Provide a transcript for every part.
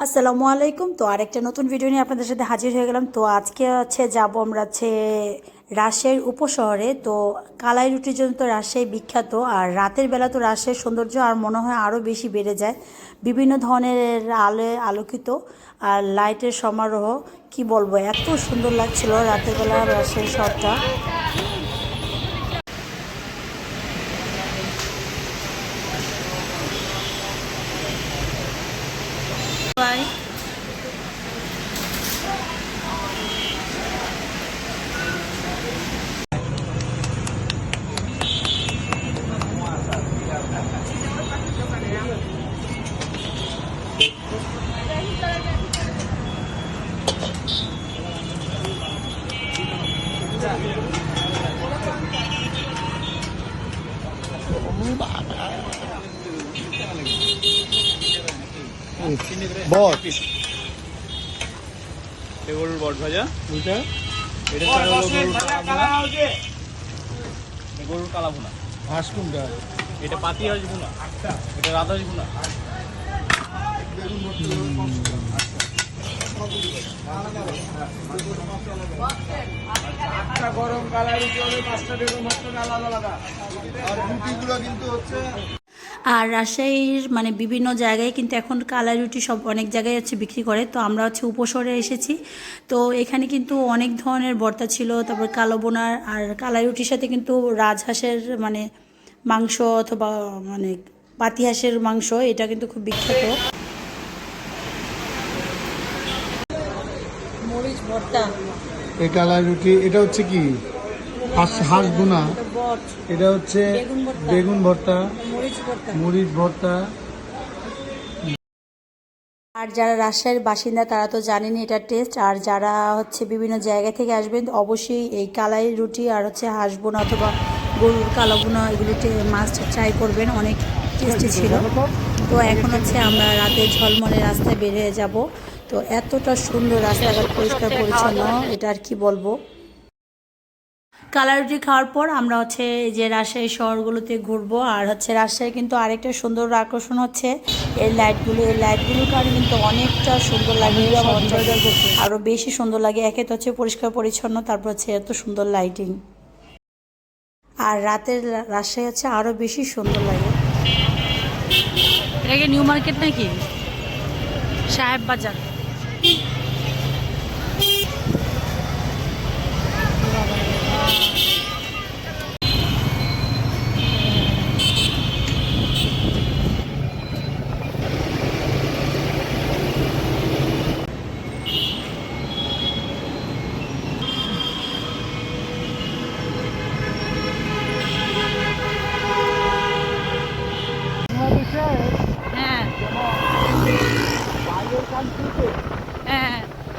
আসসালামু আলাইকুম। তো আরেকটা নতুন ভিডিও নিয়ে আপনাদের সাথে হাজির হয়ে গেলাম। তো আজকে যাব আমরা রাজশাহীর উপশহরে। তো কালাই রুটির জন্য তো রাজশাহী বিখ্যাত, আর রাতের বেলা তো রাজশাহীর সৌন্দর্য আর মনে হয় আরও বেশি বেড়ে যায়। বিভিন্ন ধরনের আলোকিত আর লাইটের সমারোহ, কি বলবো, এত সুন্দর লাগছিল রাতের বেলা রাজশাহীর শহরটা। বাই। বট গরুর বট ভাজা, ওইটা এটা গরুর কালা ভুনা, হাঁস কোনটা? এটা পাতি হাঁস ভুনা, এটা রাত হাঁস ভুনা। গরম কালা রুটি হবে, 5টা বেগুন ভর্তা আলাদা আলাদা। আর রুটিগুলো কিন্তু হচ্ছে আর রাজশাহীর বিভিন্ন জায়গায় কিন্তু এখন কালাই রুটি সব অনেক জায়গায় বিক্রি করে। তো আমরা উপশহরে এসেছি। তো এখানে কিন্তু অনেক ধরনের ভর্তা ছিল, তারপর কালো বোনার আর কালাই রুটির সাথে কিন্তু রাজহাঁসের মাংস অথবা পাতি হাঁসের মাংস, এটা কিন্তু খুব বিখ্যাত। মরিচ ভর্তা, এই কালাই রুটি, এটা হচ্ছে কি হাঁস বোনা, এটা হচ্ছে বেগুন ভর্তা, মরিচ ভর্তা। আর যারা রাজশাহীর বাসিন্দা তারা তো জানেনই এটা টেস্ট, আর যারা বিভিন্ন জায়গা থেকে আসবেন অবশ্যই এই কালাই রুটি আর হাঁস বোনা অথবা গরুর কালো বোনা এগুলোতে মাস্ট ট্রাই করবেন, অনেক টেস্টি ছিল। তো এখন আমরা রাতে ঝলমলে রাস্তায় বের হয়ে যাব। তো এতটা সুন্দর রাস্তাঘাট, পরিষ্কার পরিচ্ছন্ন, এটা আর কি বলবো। কালাই রুটি খাওয়ার পর আমরা এই যে রাজশাহী শহরগুলোতে ঘুরবো। আর রাজশাহী কিন্তু আরেকটা সুন্দর আকর্ষণ এই লাইটগুলো। এই লাইটগুলোর কারণে কিন্তু অনেকটা সুন্দর লাগে, আরও বেশি সুন্দর লাগে। একে তো পরিষ্কার পরিচ্ছন্ন, তারপর এত সুন্দর লাইটিং, আর রাতের রাজশাহী আরও বেশি সুন্দর লাগে। এটা নিউ মার্কেট নাকি সাহেব বাজার?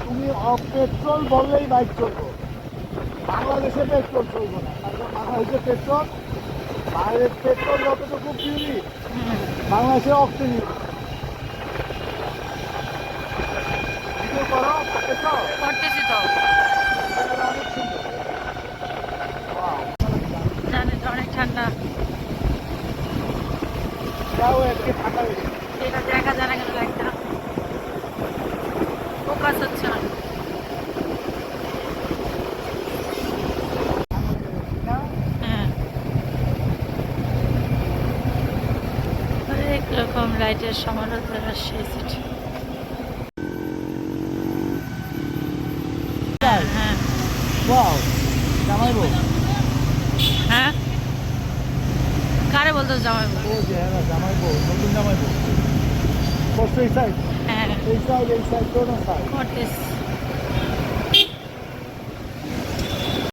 তুমি পেট্রোল বললেই বাইক চলবো, বাংলাদেশে পেট্রোল চলবো না, কারণ বাংলাদেশে পেট্রোল, বাইরের পেট্রোল যতটুকু পিউরি, বাংলাদেশে অক্সিজেন করো, করতেছি তো, অনেক ঠান্ডা, যাও একটু ঠান্ডা হয়ে গেছে। এটা দেখা যায় না কেন, একটা ফোকাস হচ্ছে না। হরেক রকম লাইটের সমারোহ রাজশাহী সিটি। হ্যাঁ ওয়াও, জামাইবো, হ্যাঁ, কারে বলতো জামাইবো? ও যে হ্যাঁ জামাইবো, নতুন জামাইবো। এই সাইড, হ্যাঁ, এই সাইড, দোনো সাইড। করতেছি।